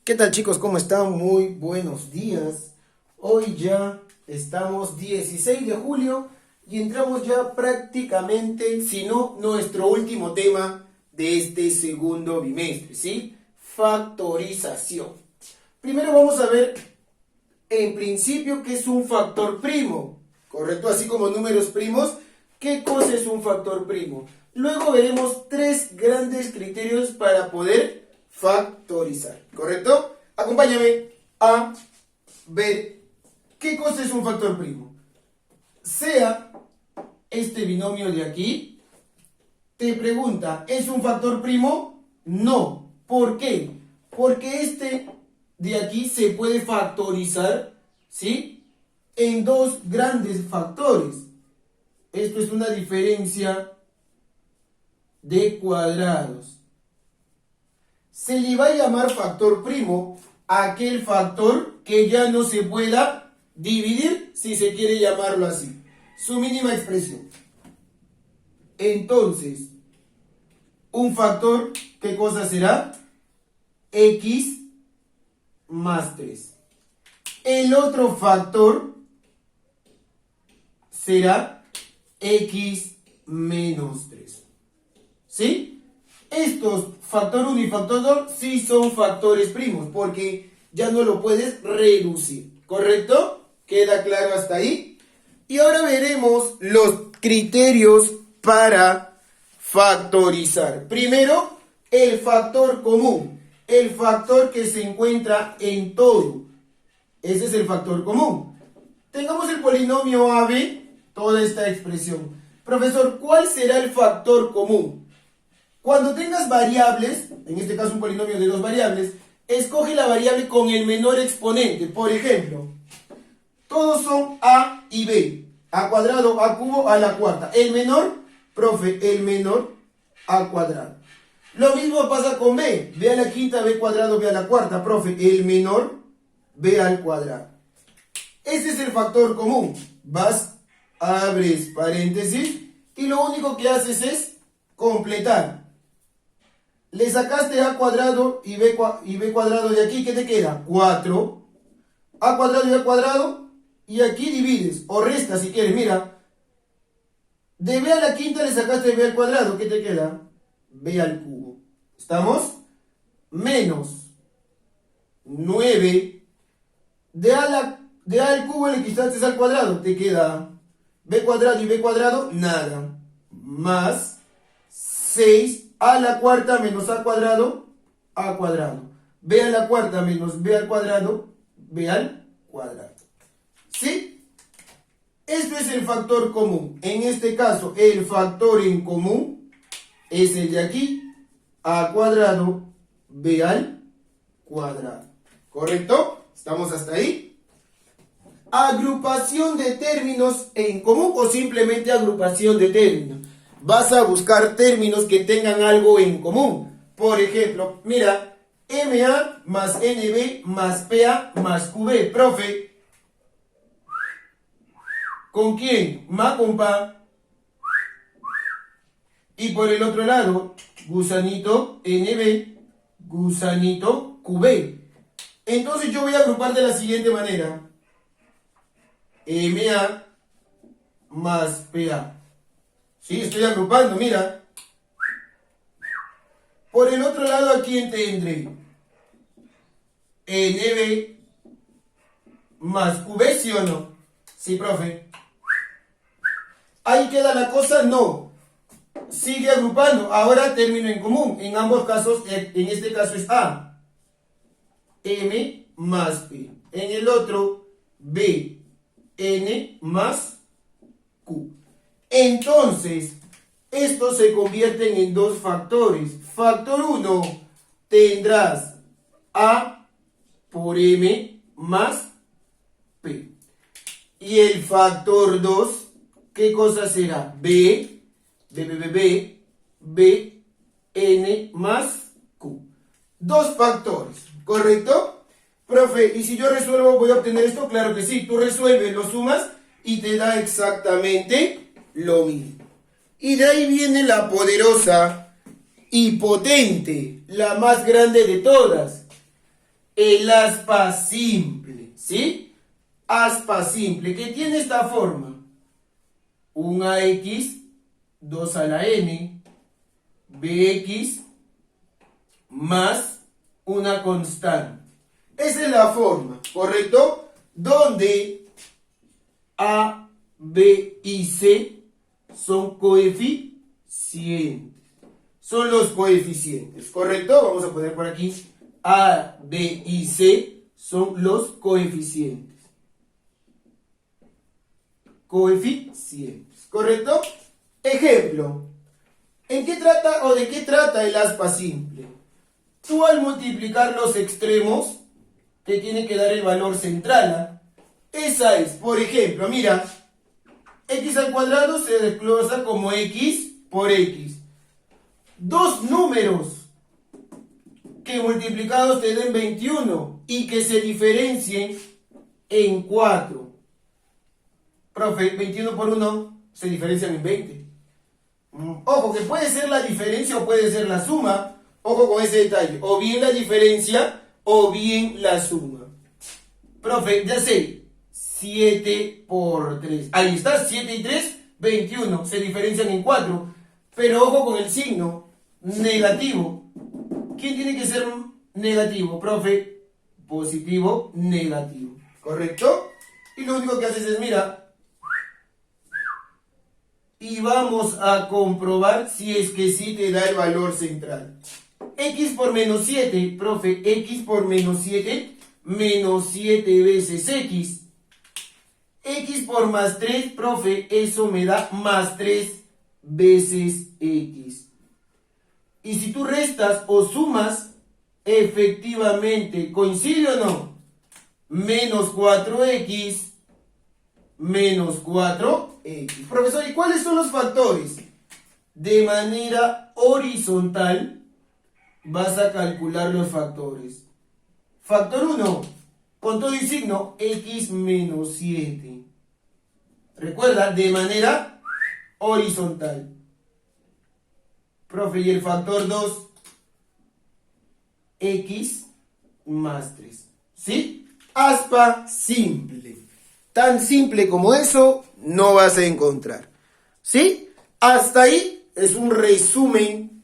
¿Qué tal chicos? ¿Cómo están? Muy buenos días. Hoy ya estamos 16 de julio y entramos ya prácticamente, si no, nuestro último tema de este segundo bimestre, ¿sí? Factorización. Primero vamos a ver en principio qué es un factor primo, ¿correcto? Así como números primos, ¿qué cosa es un factor primo? Luego veremos tres grandes criterios para poder factorizar, ¿correcto? Acompáñame a ver qué cosa es un factor primo. Sea este binomio de aquí, te pregunta, ¿es un factor primo? No. ¿Por qué? Porque este de aquí se puede factorizar, ¿sí? En dos grandes factores. Esto es una diferencia de cuadrados. Se le va a llamar factor primo a aquel factor que ya no se pueda dividir, si se quiere llamarlo así. Su mínima expresión. Entonces, un factor, ¿qué cosa será? X más 3. El otro factor será X menos 3. ¿Sí? Estos, factor 1 y factor 2, sí son factores primos, porque ya no lo puedes reducir. ¿Correcto? ¿Queda claro hasta ahí? Y ahora veremos los criterios para factorizar. Primero, el factor común. El factor que se encuentra en todo. Ese es el factor común. Tengamos el polinomio AB, toda esta expresión. Profesor, ¿cuál será el factor común? Cuando tengas variables, en este caso un polinomio de dos variables, escoge la variable con el menor exponente. Por ejemplo, todos son A y B. A cuadrado, A cubo, a la cuarta. El menor, profe, el menor, A cuadrado. Lo mismo pasa con B. B a la quinta, B cuadrado, B a la cuarta. Profe, el menor, B al cuadrado. Ese es el factor común. Vas, abres paréntesis y lo único que haces es completar. Le sacaste A cuadrado y B cuadrado de aquí, ¿qué te queda? 4. A cuadrado y B cuadrado, y aquí divides, o restas si quieres, mira. De B a la quinta le sacaste B al cuadrado, ¿qué te queda? B al cubo. ¿Estamos? Menos 9. De A al cubo le quitaste al cuadrado, te queda B cuadrado y B cuadrado, nada. Más 6. A la cuarta menos A cuadrado, A cuadrado. B a la cuarta menos B al cuadrado, B al cuadrado. ¿Sí? Esto es el factor común. En este caso, el factor en común es el de aquí, A cuadrado, B al cuadrado. ¿Correcto? ¿Estamos hasta ahí? Agrupación de términos en común o simplemente agrupación de términos. Vas a buscar términos que tengan algo en común. Por ejemplo, mira, MA más NB más PA más QB. Profe, ¿con quién? Ma con Pa. Y por el otro lado, gusanito NB, gusanito QB. Entonces yo voy a agrupar de la siguiente manera. MA más PA. Sí, estoy agrupando, mira. Por el otro lado, ¿a quién tendré? NB más QB, ¿sí o no? Sí, profe. ¿Ahí queda la cosa? No. Sigue agrupando. Ahora término en común. En ambos casos, en este caso es A. M más P. En el otro, B. N más Q. Entonces, estos se convierten en dos factores. Factor 1, tendrás A por M más P. Y el factor 2, ¿qué cosa será? B, B, N más Q. Dos factores, ¿correcto? Profe, ¿y si yo resuelvo voy a obtener esto? Claro que sí, tú resuelves, lo sumas y te da exactamente lo mismo. Y de ahí viene la poderosa y potente, la más grande de todas. el aspa simple, ¿sí? Aspa simple, que tiene esta forma. Un AX, 2 a la N, BX, más una constante. Esa es la forma, ¿correcto? Donde A, B y C son coeficientes. Son los coeficientes, ¿correcto? Vamos a poner por aquí A, B y C son los coeficientes. Coeficientes, ¿correcto? Ejemplo. ¿En qué trata o de qué trata el aspa simple? Tú al multiplicar los extremos te tiene que dar el valor central. Esa es, por ejemplo, mira, x al cuadrado se desglosa como x por x. Dos números que multiplicados te den 21 y que se diferencien en 4. Profe, 21 por 1 se diferencian en 20. Ojo, que puede ser la diferencia o puede ser la suma. Ojo con ese detalle. O bien la diferencia o bien la suma. Profe, ya sé. 7 por 3. Ahí está, 7 y 3, 21. Se diferencian en 4. Pero ojo con el signo. Negativo. ¿Quién tiene que ser negativo, profe? Positivo, negativo. ¿Correcto? Y lo único que haces es, mira, y vamos a comprobar si es que sí te da el valor central. X por menos 7, profe, X por menos 7, menos 7 veces X. X por más 3, profe, eso me da más 3 veces X. Y si tú restas o sumas, efectivamente, ¿coincide o no? Menos 4X, menos 4X. Profesor, ¿y cuáles son los factores? De manera horizontal vas a calcular los factores. Factor 1, con todo y signo, X menos 7. Recuerda, de manera horizontal. Profe, y el factor 2, X más 3. ¿Sí? Aspa simple. Tan simple como eso no vas a encontrar. ¿Sí? Hasta ahí es un resumen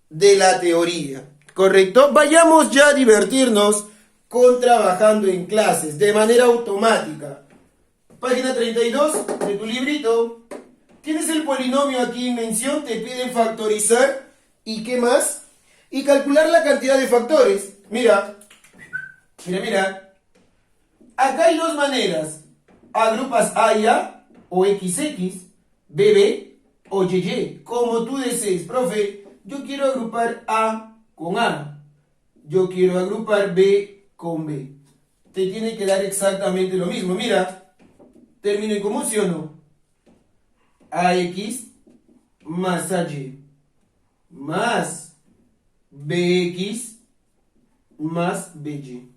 de la teoría. ¿Correcto? Vayamos ya a divertirnos con trabajando en clases de manera automática. Página 32 de tu librito. Tienes el polinomio aquí en mención, te piden factorizar. ¿Y qué más? Y calcular la cantidad de factores. Mira. Mira. Acá hay dos maneras. Agrupas A y A, o XX, BB o YY, como tú desees. Profe, yo quiero agrupar A con A. Yo quiero agrupar B con B. Te tiene que dar exactamente lo mismo. Mira, término en común, ¿sí o no? AX más AY más BX más BY.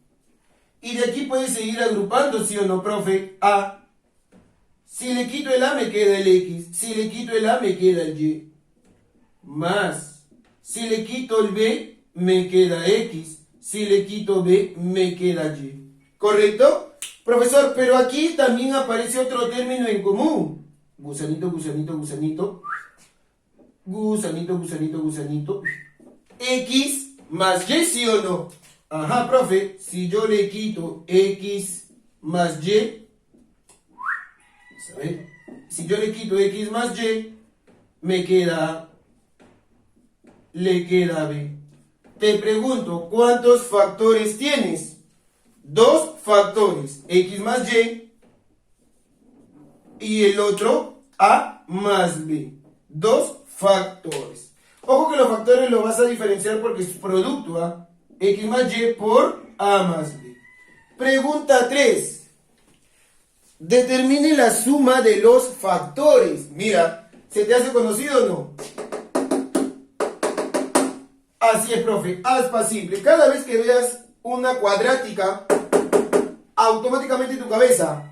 Y de aquí puedes seguir agrupando, ¿sí o no, profe? A. Si le quito el A me queda el X. Si le quito el A me queda el Y. Más. Si le quito el B me queda X. Si le quito B me queda Y. ¿Correcto? Profesor, pero aquí también aparece otro término en común. Gusanito, gusanito, gusanito. Gusanito, gusanito, gusanito. X más Y, ¿sí o no? Ajá, profe, si yo le quito X más Y, ¿sabe? Si yo le quito X más Y, me queda, le queda B. Te pregunto, ¿cuántos factores tienes? Dos factores, X más y el otro A más B. Dos factores. Ojo que los factores los vas a diferenciar porque es producto, ¿ah? X más Y por A más B. Pregunta 3. Determine la suma de los factores. Mira, ¿se te hace conocido o no? Así es, profe. Aspa simple. Cada vez que veas una cuadrática, automáticamente en tu cabeza,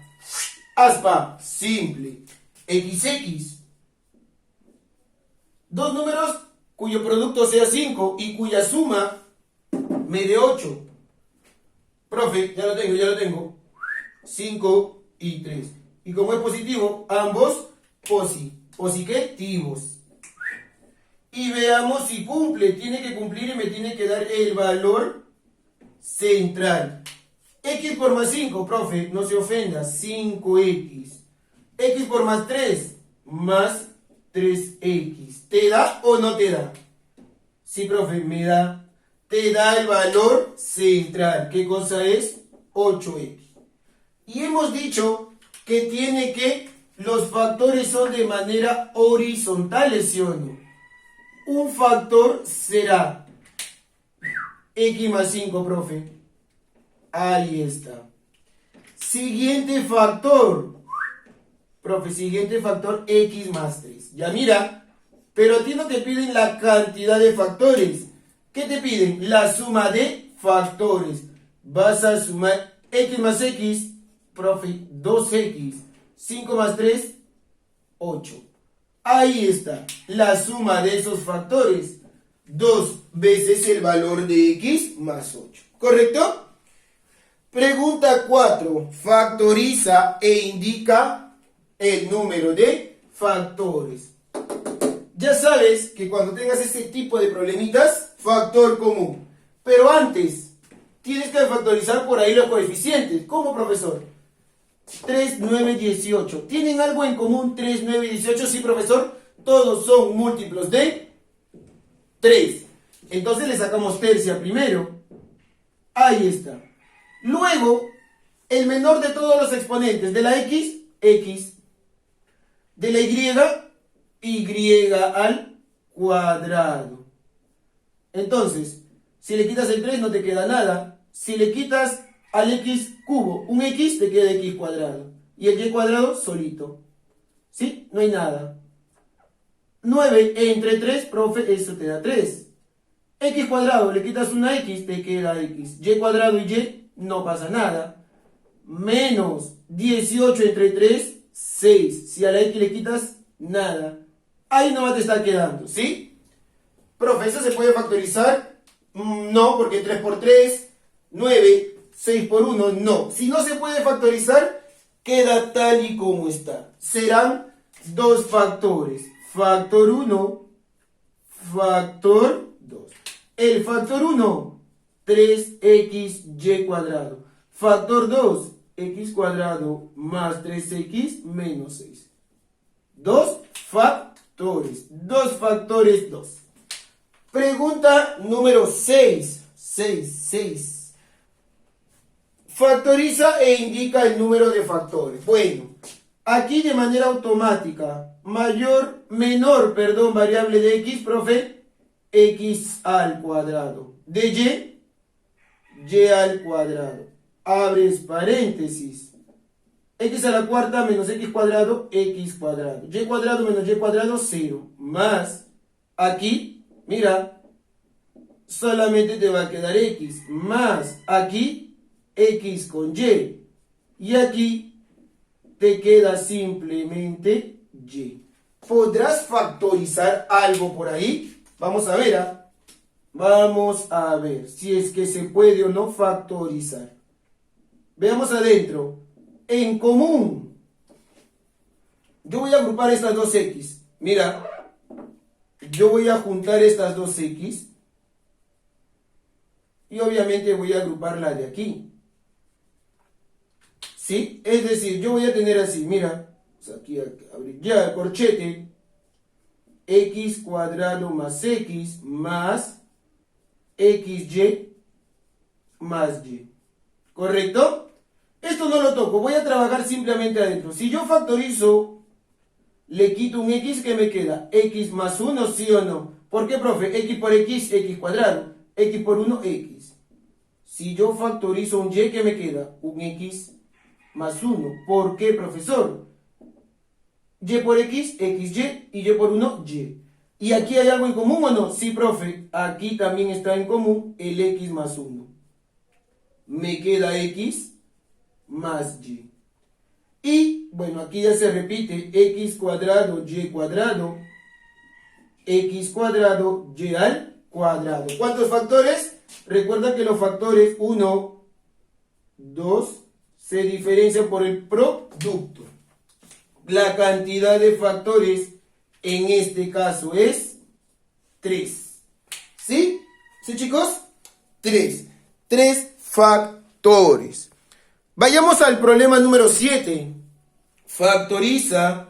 aspa simple. XX. Dos números cuyo producto sea 5 y cuya suma me dé 8. Profe, ya lo tengo. 5 y 3. Y como es positivo, ambos positivos. Y veamos si cumple. Tiene que cumplir y me tiene que dar el valor central. X por más 5, profe, no se ofenda, 5x. X por más 3, más 3x. ¿Te da o no te da? Sí, profe, me da. Te da el valor central. ¿Qué cosa es? 8x. Y hemos dicho que tiene que los factores son de manera horizontal, ¿sí o no? Un factor será x más 5, profe. Ahí está. Siguiente factor. Profe, siguiente factor, x más 3. Ya mira, pero a ti no te piden la cantidad de factores. ¿Qué te piden? La suma de factores. Vas a sumar x más x, profe, 2x. 5 más 3, 8. Ahí está, la suma de esos factores. 2 veces el valor de x más 8. ¿Correcto? Pregunta 4. Factoriza e indica el número de factores. Ya sabes que cuando tengas este tipo de problemitas, factor común. Pero antes, tienes que factorizar por ahí los coeficientes. ¿Cómo, profesor? 3, 9, 18. ¿Tienen algo en común 3, 9 y 18? Sí, profesor. Todos son múltiplos de 3. Entonces le sacamos tercia primero. Ahí está. Luego, el menor de todos los exponentes de la x, x. De la y al cuadrado. Entonces, si le quitas el 3 no te queda nada. Si le quitas al x cubo un x, te queda x cuadrado. Y el y cuadrado solito. ¿Sí? No hay nada. 9 entre 3, profe, eso te da 3. X cuadrado, le quitas una x, te queda x. Y cuadrado y y, no pasa nada. Menos 18 entre 3, 6. Si a la x le quitas, nada. Ahí nomás te está quedando, ¿sí? Profe, ¿eso se puede factorizar? No, porque 3 por 3, 9, 6 por 1, no. Si no se puede factorizar, queda tal y como está. Serán dos factores. Factor 1, factor 2. El factor 1, 3xy cuadrado. Factor 2, x cuadrado más 3x menos 6. Dos factores. 2. Pregunta número 6. 6. Factoriza e indica el número de factores. Bueno, aquí de manera automática, menor, variable de x, profe, x al cuadrado. De y al cuadrado. Abres paréntesis. X a la cuarta menos x cuadrado, x cuadrado. Y cuadrado menos y cuadrado, 0. Más, aquí, mira, solamente te va a quedar x. Más, aquí, x con y. Y aquí te queda simplemente y. ¿Podrás factorizar algo por ahí? Vamos a ver, ¿ah? Vamos a ver si es que se puede o no factorizar. Veamos adentro. En común. Yo voy a agrupar estas dos x. Mira, yo voy a juntar estas dos x. Y obviamente voy a agrupar la de aquí. ¿Sí? Es decir, yo voy a tener así, mira. Aquí, ya, corchete. X cuadrado más x más xy más y. ¿Correcto? Esto no lo toco, voy a trabajar simplemente adentro. Si yo factorizo, le quito un x, ¿qué me queda? X más 1, ¿sí o no? ¿Por qué, profe? X por x, x cuadrado. X por 1, x. Si yo factorizo un y, ¿qué me queda? Un x más 1. ¿Por qué, profesor? Y por x, xy, y y por 1, y. ¿Y aquí hay algo en común o no? Sí, profe, aquí también está en común el x más 1. Me queda x más y. Y, bueno, aquí ya se repite, x cuadrado, y cuadrado, x cuadrado, y al cuadrado. ¿Cuántos factores? Recuerda que los factores 1, 2 se diferencia por el producto. La cantidad de factores en este caso es 3. ¿Sí? ¿Sí, chicos? 3. 3 factores. Vayamos al problema número 7. Factoriza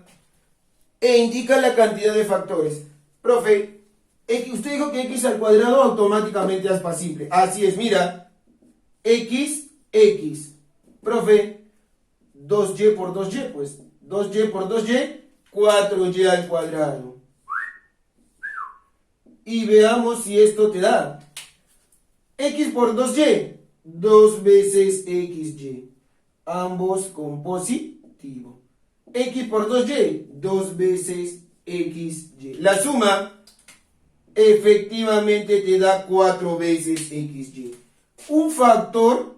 e indica la cantidad de factores. Profe, usted dijo que x al cuadrado automáticamente es simple. Así es, mira. X. Profe, 2y por 2y, pues. 2y por 2y, 4y al cuadrado. Y veamos si esto te da. X por 2y, 2 veces xy. Ambos con positivo. X por 2y, 2 veces xy. La suma efectivamente te da 4 veces xy. Un factor,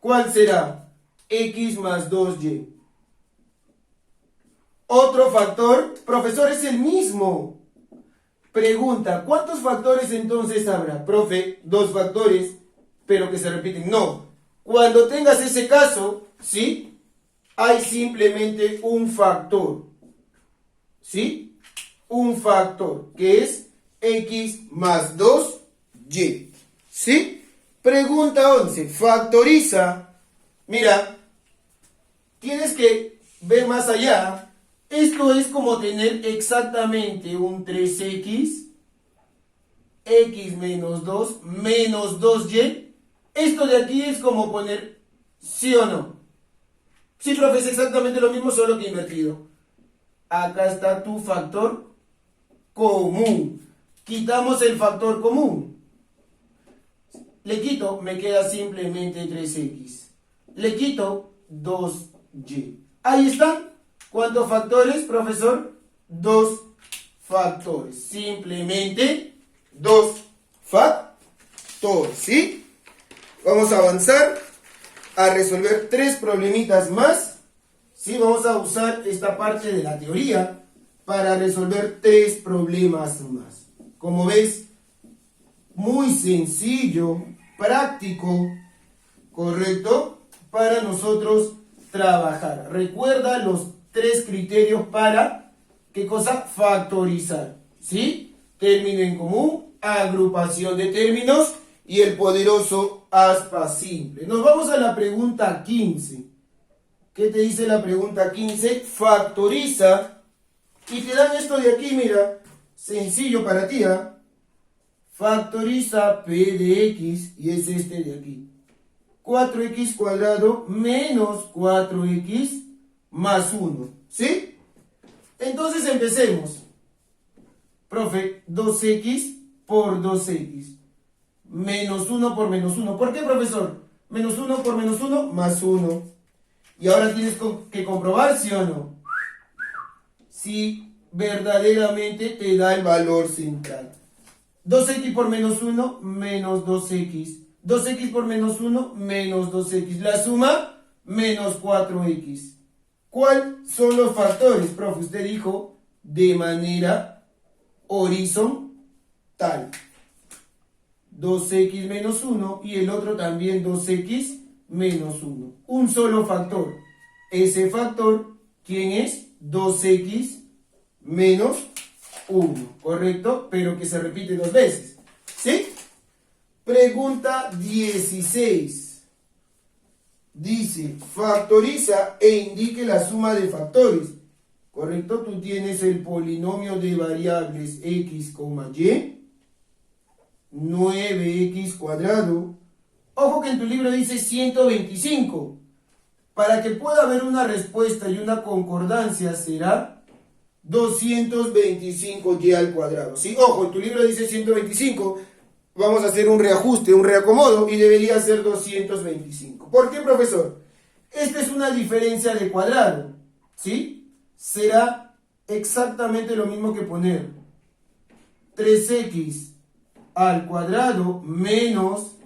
¿cuál será? X más 2y. Otro factor, profesor, es el mismo. Pregunta, ¿cuántos factores entonces habrá? Profe, 2 factores, pero que se repiten. No, cuando tengas ese caso, ¿sí? Hay simplemente un factor. ¿Sí? Un factor, que es x más 2y. ¿Sí? Pregunta 11. Factoriza. Mira, tienes que ver más allá. Esto es como tener exactamente un 3x, x menos 2, menos 2y. Esto de aquí es como poner, ¿sí o no? Sí, profe, es exactamente lo mismo, solo que invertido. Acá está tu factor común. Quitamos el factor común. Le quito, me queda simplemente 3x. Le quito 2y. Ahí están. ¿Cuántos factores, profesor? 2 factores. Simplemente 2 factores, ¿sí? Vamos a avanzar a resolver 3 problemitas más. ¿Sí? Vamos a usar esta parte de la teoría para resolver 3 problemas más. Como ves, muy sencillo, práctico, ¿correcto? Para nosotros trabajar. Recuerda los 3 criterios para, ¿qué cosa? Factorizar, ¿sí? Término en común, agrupación de términos y el poderoso aspa simple. Nos vamos a la pregunta 15. ¿Qué te dice la pregunta 15? Factoriza y te dan esto de aquí, mira, sencillo para ti, ¿eh? Factoriza p de x y es este de aquí. 4x cuadrado menos 4x más 1, ¿sí? Entonces empecemos. Profe, 2x por 2x. Menos 1 por menos 1. ¿Por qué, profesor? Menos 1 por menos 1, más 1. Y ahora tienes que comprobar, ¿sí o no? Si verdaderamente te da el valor central. 2x por menos 1, menos 2x. 2x por menos 1, menos 2x. La suma, menos 4x. ¿Cuáles son los factores? Profe, usted dijo de manera horizontal. 2x menos 1 y el otro también 2x menos 1. Un solo factor. Ese factor, ¿quién es? 2x menos 1, ¿correcto? Pero que se repite 2 veces, ¿sí? Pregunta 16. Dice, factoriza e indique la suma de factores, ¿correcto? Tú tienes el polinomio de variables x, y, 9x cuadrado. Ojo que en tu libro dice 125. Para que pueda haber una respuesta y una concordancia será 225y al cuadrado. ¿Sí? Ojo, en tu libro dice 125. Vamos a hacer un reajuste, un reacomodo y debería ser 225. ¿Por qué, profesor? Esta es una diferencia de cuadrado. ¿Sí? Será exactamente lo mismo que poner 3x al cuadrado menos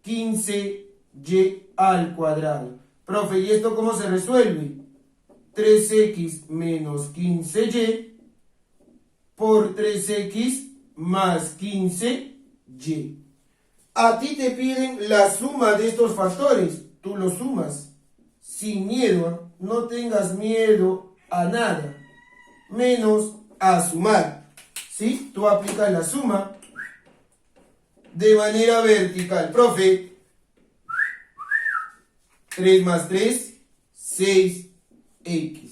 15y al cuadrado. Profe, ¿y esto cómo se resuelve? 3x menos 15y por 3x más 15y. A ti te piden la suma de estos factores. Tú los sumas. Sin miedo. No tengas miedo a nada. Menos a sumar. ¿Sí? Tú aplicas la suma de manera vertical. Profe, 3 más 3, 6x.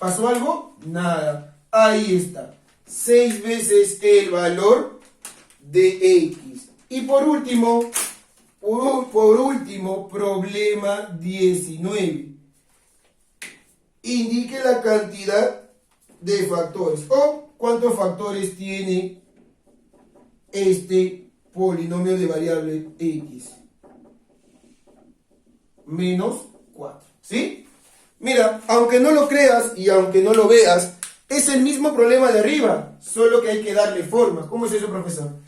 ¿Pasó algo? Nada. Ahí está. 6 veces el valor de x. Y por último, problema 19. Indique la cantidad de factores o cuántos factores tiene este polinomio de variable x. Menos 4. ¿Sí? Mira, aunque no lo creas y aunque no lo veas, es el mismo problema de arriba, solo que hay que darle forma. ¿Cómo es eso, profesor?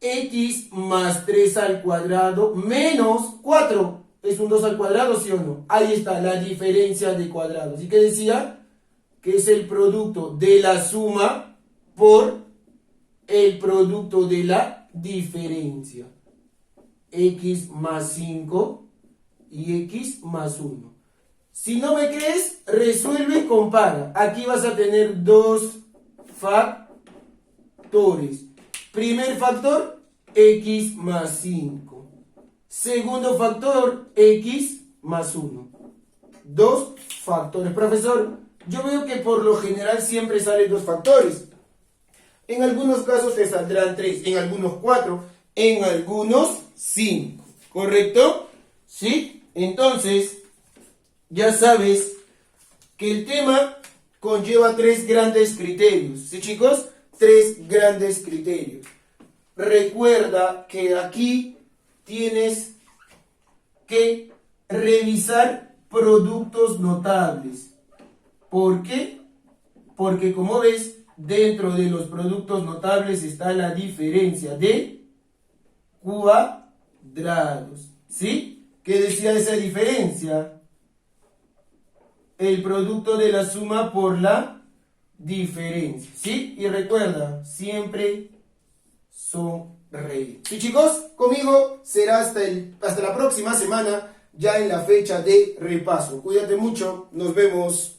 X más 3 al cuadrado menos 4. ¿Es un 2 al cuadrado, sí o no? Ahí está la diferencia de cuadrados. ¿Y qué decía? Que es el producto de la suma por el producto de la diferencia. X más 5 y x más 1. Si no me crees, resuelve y compara. Aquí vas a tener dos factores. Primer factor, x más 5. Segundo factor, x más 1. Dos factores. Profesor, yo veo que por lo general siempre salen dos factores. En algunos casos te saldrán 3, en algunos 4, en algunos 5. ¿Correcto? ¿Sí? Entonces, ya sabes que el tema conlleva 3 grandes criterios. ¿Sí, chicos? 3 grandes criterios. Recuerda que aquí tienes que revisar productos notables. ¿Por qué? Porque como ves, dentro de los productos notables está la diferencia de cuadrados. ¿Sí? ¿Qué decía esa diferencia? El producto de la suma por la diferencia. ¿Sí? Y recuerda, siempre sonreír. ¿Sí, chicos? Conmigo será hasta la próxima semana, ya en la fecha de repaso. Cuídate mucho. Nos vemos.